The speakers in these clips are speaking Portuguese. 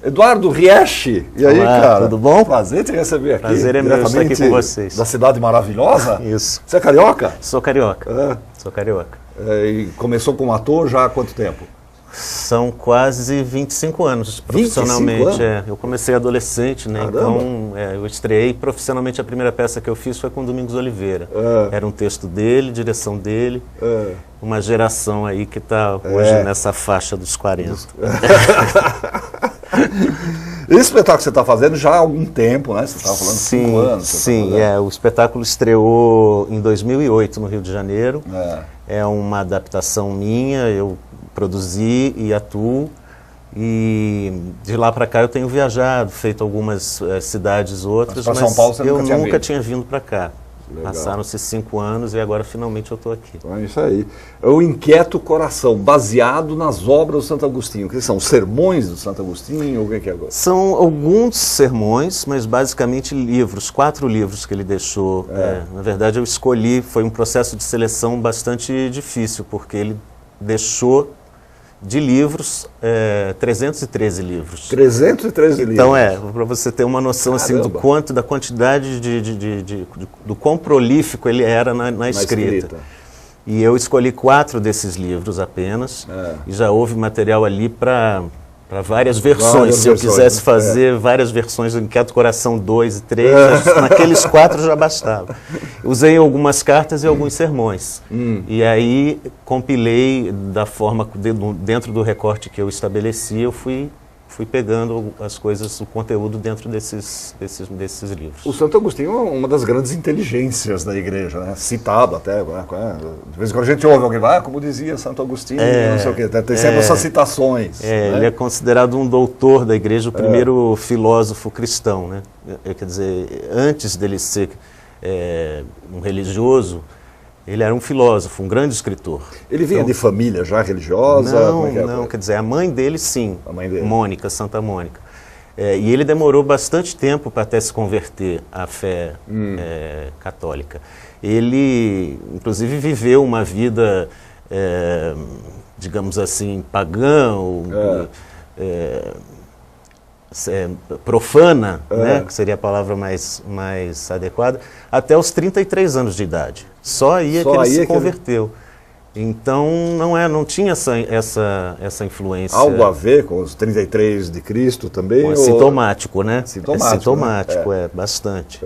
Eduardo Rieschi. E aí, Olá, cara? tudo bom? Prazer te receber aqui. Prazer é meu estar aqui com vocês. Da cidade maravilhosa? Isso. Você é carioca? Sou carioca. Sou carioca. E começou como ator já há quanto tempo? São quase 25 anos profissionalmente. 25 anos? Eu comecei adolescente, né? Caramba. Então eu estreiei profissionalmente. A primeira peça que eu fiz foi com Domingos Oliveira. Era um texto dele, direção dele. Uma geração aí que está hoje nessa faixa dos 40. Esse espetáculo que você está fazendo já há algum tempo, né? Você estava falando 5 anos. Sim, o espetáculo estreou em 2008 no Rio de Janeiro. É uma adaptação minha, eu produzi e atuo. E de lá para cá eu tenho viajado, feito algumas cidades outras, mas São Paulo você eu nunca nunca tinha tinha vindo para cá. Legal. Passaram-se 5 anos e agora finalmente eu estou aqui. Então é isso aí. É o Inquieto Coração, baseado nas obras do Santo Agostinho. Que são sermões do Santo Agostinho ou o que é agora? São alguns sermões, mas basicamente livros, 4 livros que ele deixou. Na verdade eu escolhi, foi um processo de seleção bastante difícil, porque ele deixou de livros 313 livros. 313 livros. Então para você ter uma noção assim, da quantidade do quão prolífico ele era na escrita. E eu escolhi 4 desses livros apenas, e já houve material ali para várias versões. Se eu quisesse fazer várias versões do Inquieto Coração 2 e 3, naqueles 4 já bastava. Usei algumas cartas e alguns sermões. E aí compilei da forma, dentro do recorte que eu estabeleci, eu fui pegando as coisas, o conteúdo dentro desses livros. O Santo Agostinho é uma das grandes inteligências da igreja, né? Citado até. De vez em quando a gente ouve alguém falar, como dizia Santo Agostinho, não sei o quê. Tem sempre essas citações. Né? Ele é considerado um doutor da igreja, o primeiro filósofo cristão, né? Quer dizer, antes dele ser um religioso, ele era um filósofo, um grande escritor. Ele vinha de família já religiosa? Não, quer dizer, a mãe dele sim, a mãe dele. Mônica, Santa Mônica. E ele demorou bastante tempo para até se converter à fé católica. Ele, inclusive, viveu uma vida, digamos assim, pagã, profana, né, que seria a palavra mais adequada, até os 33 anos de idade. Só aí que ele se converteu. Então não tinha essa influência. Algo a ver com os 33 de Cristo também? É sintomático, né? Sintomático, né? Bastante.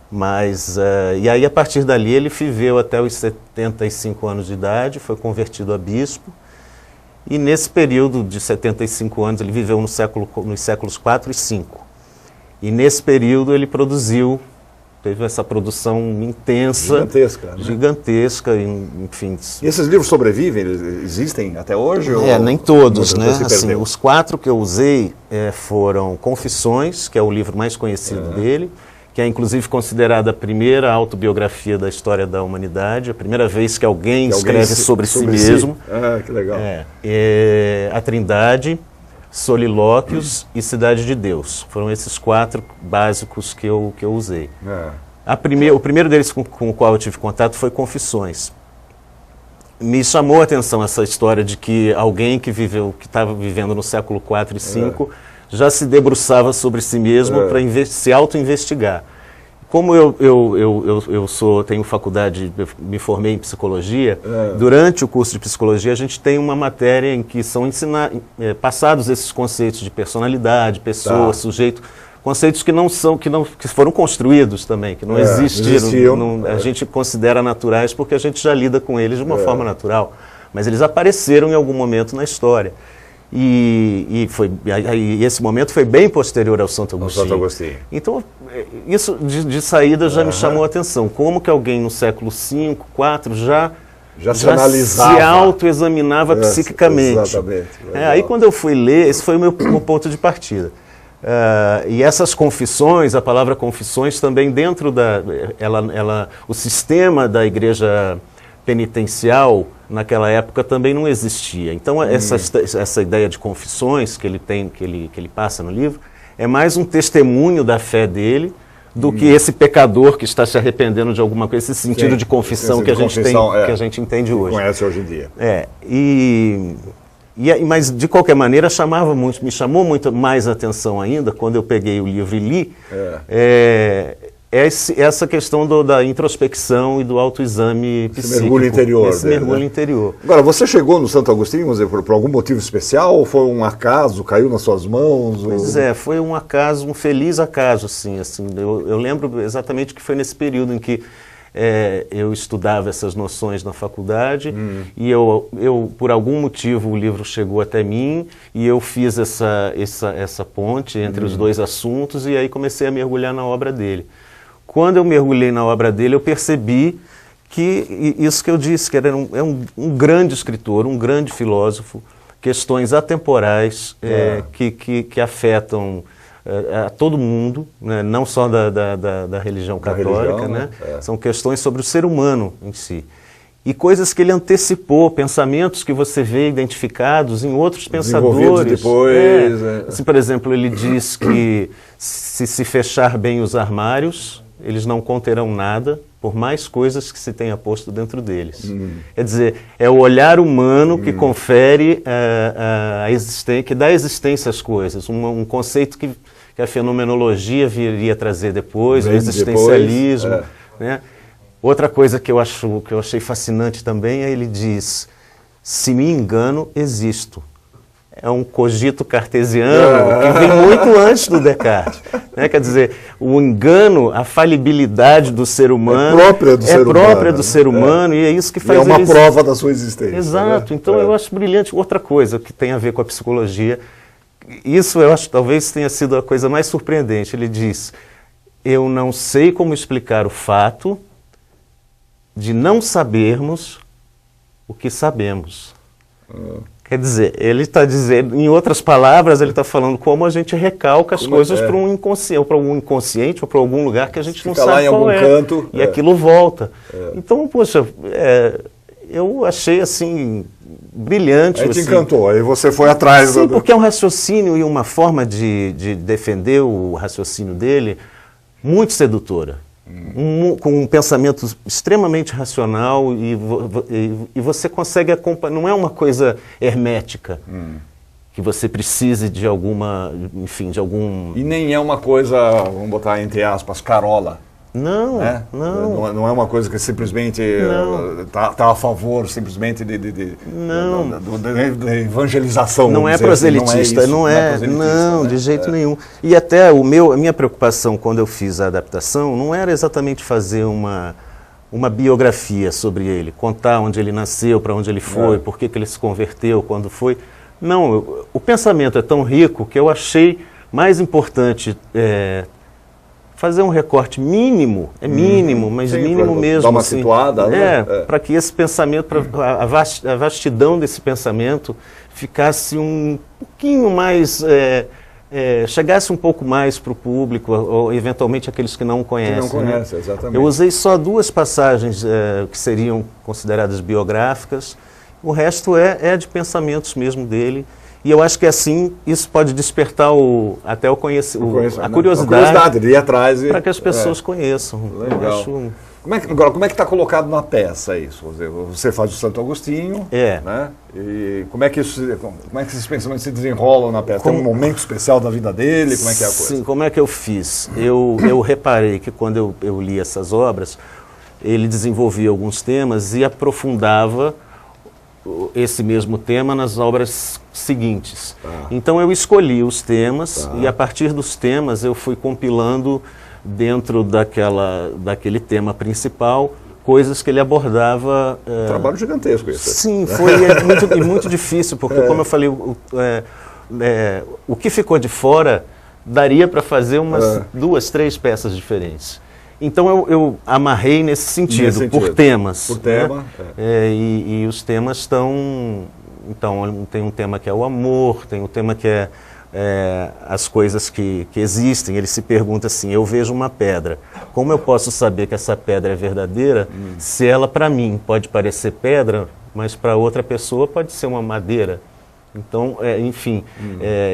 Mas, e aí a partir dali ele viveu até os 75 anos de idade, foi convertido a bispo. E nesse período de 75 anos, ele viveu nos séculos 4 e 5. E nesse período ele teve essa produção intensa. Gigantesca, enfim. E esses livros sobrevivem? Eles existem até hoje? Nem todos, né? Assim, os 4 que eu usei foram Confissões, que é o livro mais conhecido dele, que é inclusive considerada a primeira autobiografia da história da humanidade, a primeira vez que alguém escreve sobre si mesmo. Que legal. A Trindade, Solilóquios e Cidade de Deus. Foram esses 4 básicos que eu usei. O primeiro deles com o qual eu tive contato foi Confissões. Me chamou a atenção essa história de que alguém que estava vivendo no século 4 e 5 já se debruçava sobre si mesmo para se auto-investigar. Como eu tenho faculdade, me formei em psicologia, durante o curso de psicologia a gente tem uma matéria em que são passados esses conceitos de personalidade, pessoa, sujeito, conceitos que foram construídos também, que não existiram. A gente considera naturais porque a gente já lida com eles de uma forma natural, mas eles apareceram em algum momento na história. E esse momento foi bem posterior ao Santo Agostinho. Então, isso de saída já me chamou a atenção. Como que alguém no século V, IV já se analisava, se autoexaminava psiquicamente. Exatamente. Aí quando eu fui ler, esse foi o meu ponto de partida. E essas confissões, a palavra confissões também dentro o sistema da igreja penitencial naquela época também não existia. Então essa ideia de confissões que ele passa no livro é mais um testemunho da fé dele do que esse pecador que está se arrependendo de alguma coisa, esse sentido de confissão que a gente entende hoje. Conhece hoje em dia. Mas, de qualquer maneira, me chamou muito mais a atenção ainda, quando eu peguei o livro e li, essa questão da introspecção e do autoexame psíquico. Esse mergulho interior. Esse mergulho interior. Agora, você chegou no Santo Agostinho, vamos dizer, por algum motivo especial, ou foi um acaso, caiu nas suas mãos? Pois foi um acaso, um feliz acaso, assim. Eu lembro exatamente que foi nesse período em que eu estudava essas noções na faculdade e eu, por algum motivo, o livro chegou até mim e eu fiz essa ponte entre os dois assuntos e aí comecei a mergulhar na obra dele. Quando eu mergulhei na obra dele, eu percebi que isso que eu disse, que era um grande escritor, um grande filósofo, questões atemporais que afetam a todo mundo, né? Não só da religião católica, né? São questões sobre o ser humano em si. E coisas que ele antecipou, pensamentos que você vê identificados em outros pensadores. Depois, Assim, por exemplo, ele diz que se fechar bem os armários, eles não conterão nada, por mais coisas que se tenha posto dentro deles. Quer dizer, é o olhar humano que confere a existência, que dá existência às coisas, um conceito que a fenomenologia viria trazer depois, o existencialismo. Né? Outra coisa que eu achei fascinante também é ele diz, se me engano, existo. É um cogito cartesiano que vem muito antes do Descartes. Né? Quer dizer, o engano, a falibilidade do ser humano é própria do ser humano, e é isso que faz ele... É uma prova da sua existência. Exato. Né? Então eu acho brilhante. Outra coisa que tem a ver com a psicologia, isso eu acho talvez tenha sido a coisa mais surpreendente. Ele diz, eu não sei como explicar o fato de não sabermos o que sabemos. Quer dizer, ele está dizendo, em outras palavras, ele está falando como a gente recalca as coisas para um inconsciente ou para algum lugar que a gente não sabe lá em qual algum é. Canto, e aquilo volta. Então, poxa, eu achei assim brilhante. Aí te assim. encantou, aí você foi atrás. Sim, porque é um raciocínio e uma forma de defender o raciocínio dele muito sedutora. Com um pensamento extremamente racional e você consegue acompanhar, não é uma coisa hermética, que você precise de alguma, enfim, de algum... E nem é uma coisa, vamos botar entre aspas, carola. Não, né? Não é uma coisa que simplesmente está a favor simplesmente da evangelização. Não é proselitista, assim. Não, de jeito nenhum. E até a minha preocupação quando eu fiz a adaptação não era exatamente fazer uma biografia sobre ele, contar onde ele nasceu, para onde ele foi, por que ele se converteu, quando foi. Não, o pensamento é tão rico que eu achei mais importante fazer um recorte mínimo, mínimo, mas sim, mínimo mesmo. Dar uma situada, né? Para que esse pensamento, a vastidão desse pensamento ficasse um pouquinho mais, chegasse um pouco mais para o público, ou eventualmente aqueles que não conhecem. Que não conhecem, exatamente. Eu usei só 2 passagens que seriam consideradas biográficas, o resto é de pensamentos mesmo dele. E eu acho que assim, isso pode despertar a curiosidade de ir atrás para que as pessoas conheçam. Legal. Agora, como é que está colocado na peça isso? Você faz o Santo Agostinho, né? E como é que esses pensamentos se desenrolam na peça? Tem um momento especial da vida dele? Como é que é a coisa? Sim, como é que eu fiz? Eu reparei que quando eu li essas obras, ele desenvolvia alguns temas e aprofundava esse mesmo tema nas obras seguintes. Então eu escolhi os temas e a partir dos temas eu fui compilando dentro daquele tema principal coisas que ele abordava. Trabalho gigantesco isso. Sim, foi muito difícil, porque como eu falei, o que ficou de fora daria para fazer umas 2, 3 peças diferentes. Então eu amarrei nesse sentido, por temas. Por tema. Né? E os temas estão... Então, tem um tema que é o amor, tem um tema que é as coisas que existem. Ele se pergunta assim, eu vejo uma pedra, como eu posso saber que essa pedra é verdadeira se ela, para mim, pode parecer pedra, mas para outra pessoa pode ser uma madeira? Então, enfim,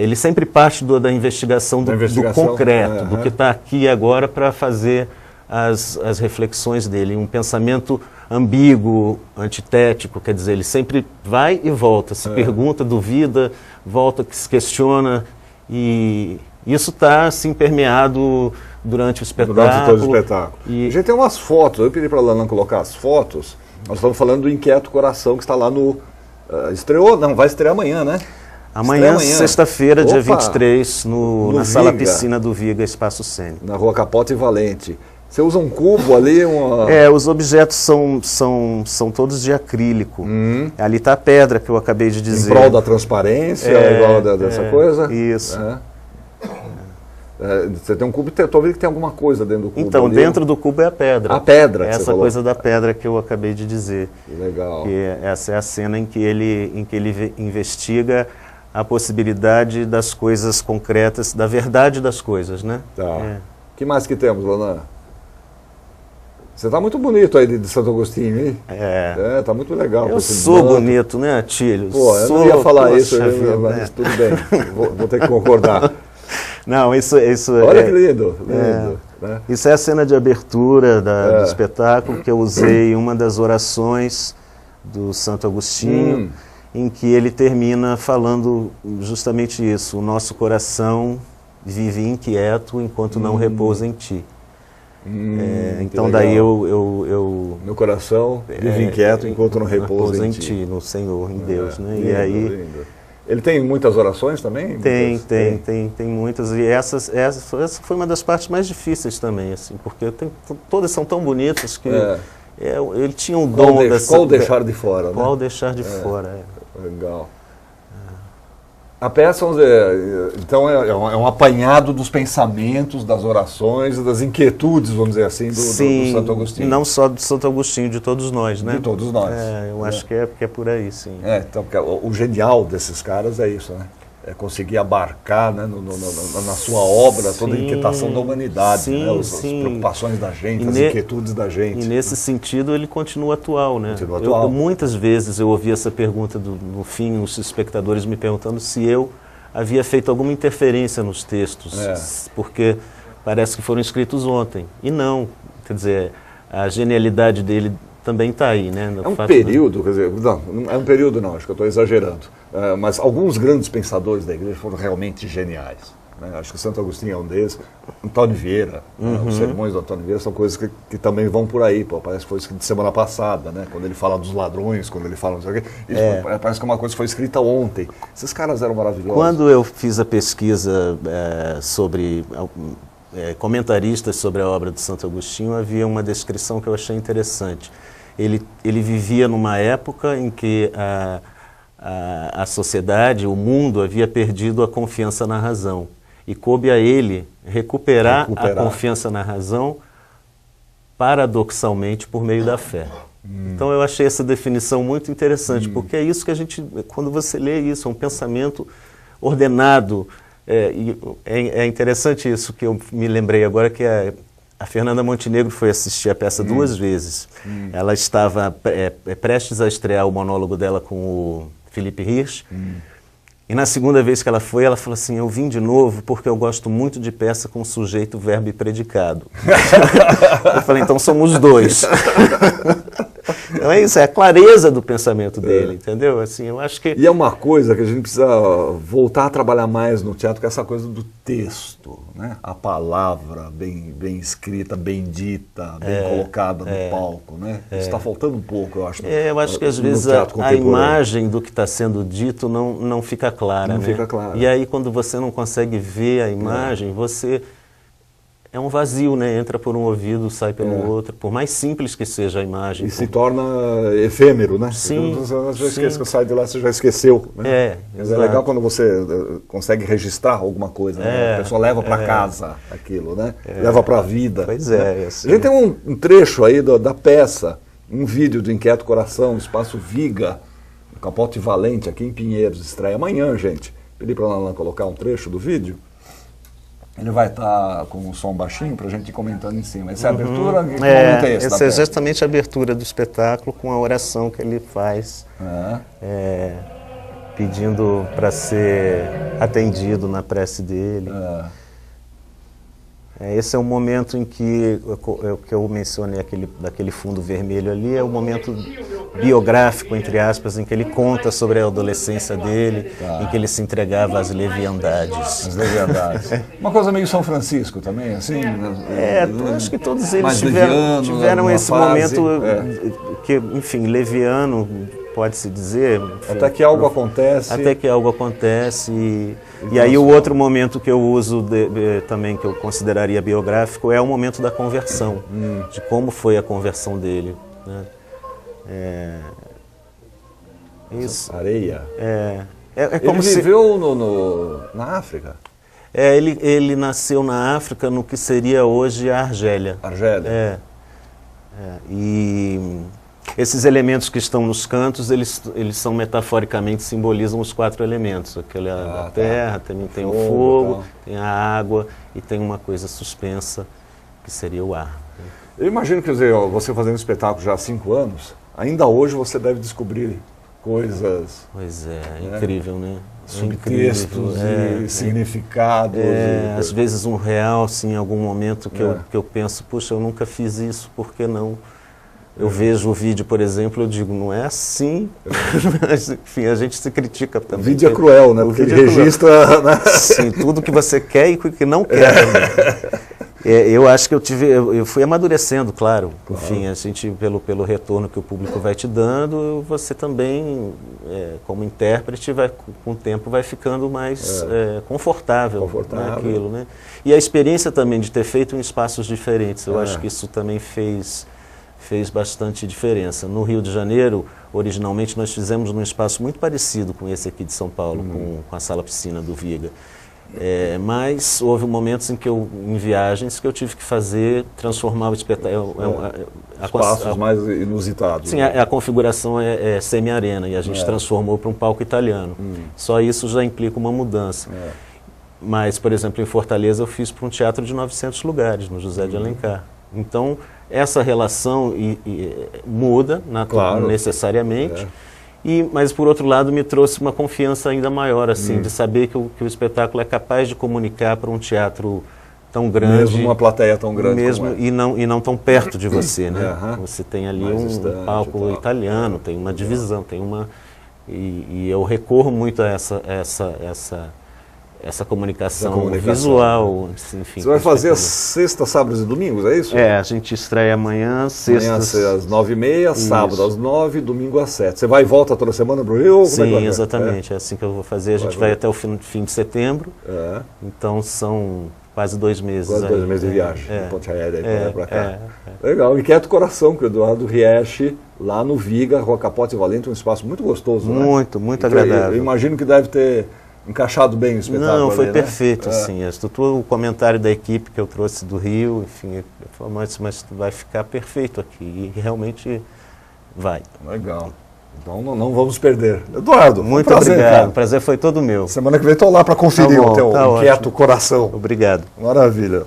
ele sempre parte da investigação do concreto, do que está aqui agora para fazer as reflexões dele, um pensamento ambíguo, antitético, quer dizer, ele sempre vai e volta, se pergunta, duvida, volta, se questiona, e isso está assim permeado durante o espetáculo. Durante todo o espetáculo. E a gente tem umas fotos, eu pedi para a Lana colocar as fotos, nós estamos falando do Inquieto Coração, que está lá no... estreou? Não, vai estrear amanhã, né? Amanhã, sexta-feira, dia 23, na Sala Piscina do Viga, Espaço Cênico. Na Rua Capota e Valente. Você usa um cubo ali? Os objetos são todos de acrílico. Ali está a pedra que eu acabei de dizer. Em prol da transparência, igual dessa coisa? Isso. Você tem um cubo, estou vendo que tem alguma coisa dentro do cubo. Então, ali, dentro do cubo é a pedra. A pedra. Essa coisa da pedra que eu acabei de dizer. Legal. Que essa é a cena em que ele investiga a possibilidade das coisas concretas, da verdade das coisas, né? Tá. O que mais que temos, Lana? Você está muito bonito aí de Santo Agostinho, hein? Tá muito legal. Eu sou bonito, né, Atílio? Pô, eu não ia falar isso, mas tudo bem, vou ter que concordar. Não, isso olha que lindo, né? Isso é a cena de abertura do espetáculo, que eu usei uma das orações do Santo Agostinho, em que ele termina falando justamente isso: o nosso coração vive inquieto enquanto não repousa em ti. Então daí eu meu coração vive inquieto enquanto não repousa em ti, no Senhor, em Deus, né? Lindo, e aí lindo. Ele tem muitas orações também? Tem muitas, e essa foi uma das partes mais difíceis também, assim, porque todas são tão bonitas que ele tinha um dom qual deixar de fora, qual né? deixar de fora. Legal. A peça, vamos dizer, então é um apanhado dos pensamentos, das orações, das inquietudes, vamos dizer assim, do Santo Agostinho. Não só do Santo Agostinho, de todos nós, né? De todos nós. Eu acho que é por aí, sim. Então, o genial desses caras é isso, né? É conseguir abarcar, né, na sua obra toda a inquietação da humanidade, né? As preocupações da gente, as inquietudes da gente. E nesse sentido ele continua atual, né? Continua atual. Muitas vezes eu ouvi essa pergunta no fim, os espectadores me perguntando se eu havia feito alguma interferência nos textos, porque parece que foram escritos ontem. E não, quer dizer, a genialidade dele também está aí, né? É um período, quer dizer, não é um período não, acho que eu estou exagerando, mas alguns grandes pensadores da igreja foram realmente geniais, né? Acho que Santo Agostinho é um deles, Antônio Vieira, os sermões do Antônio Vieira são coisas que também vão por aí, parece que foi escrito semana passada, né? Quando ele fala dos ladrões, quando ele fala não sei o quê, parece que é uma coisa que foi escrita ontem. Esses caras eram maravilhosos. Quando eu fiz a pesquisa sobre... comentaristas sobre a obra de Santo Agostinho, havia uma descrição que eu achei interessante. Ele vivia numa época em que a sociedade, o mundo, havia perdido a confiança na razão. E coube a ele recuperar a confiança na razão, paradoxalmente, por meio da fé. Então eu achei essa definição muito interessante, porque é isso que a gente, quando você lê isso, é um pensamento ordenado. É interessante isso que eu me lembrei agora, que a Fernanda Montenegro foi assistir a peça 2 vezes. Ela estava prestes a estrear o monólogo dela com o Felipe Hirsch. E na segunda vez que ela foi, ela falou assim: eu vim de novo porque eu gosto muito de peça com sujeito, verbo e predicado. Eu falei, então somos dois. Então é isso, é a clareza do pensamento dele, entendeu? Assim, eu acho que... E é uma coisa que a gente precisa voltar a trabalhar mais no teatro, que é essa coisa do texto, né? A palavra bem escrita, bem dita, bem colocada no palco, né? Isso está faltando um pouco, eu acho. Eu acho que às vezes a imagem do que está sendo dito não fica clara, não né? fica clara. E aí quando você não consegue ver a imagem, você... É um vazio, né? Entra por um ouvido, sai pelo outro, por mais simples que seja a imagem. E se torna efêmero, né? Sim. Você já esquece que sai de lá, você já esqueceu. Né? Mas é legal quando você consegue registrar alguma coisa, né? A pessoa leva para casa aquilo, né? Leva para a vida. Pois né? Assim. A gente tem um trecho aí da peça, um vídeo do Inquieto Coração, no Espaço Viga, no Capota e Valente, aqui em Pinheiros. Estreia amanhã, gente. Pedi para ela colocar um trecho do vídeo. Ele vai estar com o som baixinho para a gente ir comentando em cima. Essa é a abertura? Que momento é esse? Essa é justamente a abertura do espetáculo, com a oração que ele faz, pedindo para ser atendido na prece dele. Esse é o momento em que eu mencionei daquele fundo vermelho ali, é o momento biográfico, entre aspas, em que ele conta sobre a adolescência dele, em que ele se entregava às leviandades. As leviandades. Uma coisa meio São Francisco também, assim? Acho que todos eles tiveram esse momento, que, enfim, leviano, pode-se dizer. Até que algo acontece. Até que algo acontece. E aí o outro momento que eu uso também, que eu consideraria biográfico, é o momento da conversão, de como foi a conversão dele. Né? Isso. Areia. Como ele viveu na África? Ele nasceu na África, no que seria hoje a Argélia. Argélia. E esses elementos que estão nos cantos, eles são metaforicamente, simbolizam os 4 elementos. A terra, também tem o fogo, tem a água e tem uma coisa suspensa, que seria o ar. Eu imagino que você fazendo espetáculo já há 5 anos, ainda hoje você deve descobrir coisas... Pois é incrível, né? Subtextos e significados. Às vezes um real, assim, em algum momento que eu penso, puxa, eu nunca fiz isso, por que não? Eu vejo o vídeo, por exemplo, eu digo, não é assim. Mas, enfim, a gente se critica também. O vídeo é cruel, né? Porque ele registra... Né? Sim, tudo que você quer e o que não quer. Eu acho que eu fui amadurecendo, claro. Enfim, a gente, pelo retorno que o público vai te dando, você também, como intérprete, com o tempo vai ficando mais confortável naquilo, né? E a experiência também de ter feito em espaços diferentes, eu acho que isso também fez bastante diferença. No Rio de Janeiro, originalmente, nós fizemos num espaço muito parecido com esse aqui de São Paulo, com a sala-piscina do Viga. Mas houve momentos em viagens, que eu tive que transformar o espetáculo. Espaços mais inusitados. Sim, né? A configuração é semi-arena e a gente transformou para um palco italiano. Só isso já implica uma mudança. Mas, por exemplo, em Fortaleza eu fiz para um teatro de 900 lugares, no José de Alencar. Então, essa relação muda necessariamente. Mas, por outro lado, me trouxe uma confiança ainda maior, assim, de saber que o espetáculo é capaz de comunicar para um teatro tão grande. Mesmo uma plateia tão grande como e não tão perto de você, né? Você tem ali um palco italiano, tem uma divisão, tem uma... E eu recorro muito a essa comunicação visual. Enfim, você vai fazer às sextas, sábados e domingos, é isso? A gente estreia amanhã, sextas... Amanhã às 9h30, sábado às 9h, domingo às 7h. Você vai e volta toda semana para o Rio? Sim, exatamente. É assim que eu vou fazer. A gente vai até o fim de setembro. Então são quase 2 meses. Quase 2 meses de viagem. Ponte aérea para cá. Legal. Inquieto Coração, que o Eduardo Rieschi, lá no Viga, Rua Capote e Valente, um espaço muito gostoso. Muito agradável. Eu imagino que deve ter encaixado bem o espetáculo. Não, foi ali, perfeito, assim. O comentário da equipe que eu trouxe do Rio, enfim, eu falei, mas vai ficar perfeito aqui. E realmente vai. Legal. Então não vamos perder. Eduardo, muito prazer, obrigado. Cara. O prazer foi todo meu. Semana que vem estou lá para conferir o teu Inquieto Coração. Obrigado. Maravilha.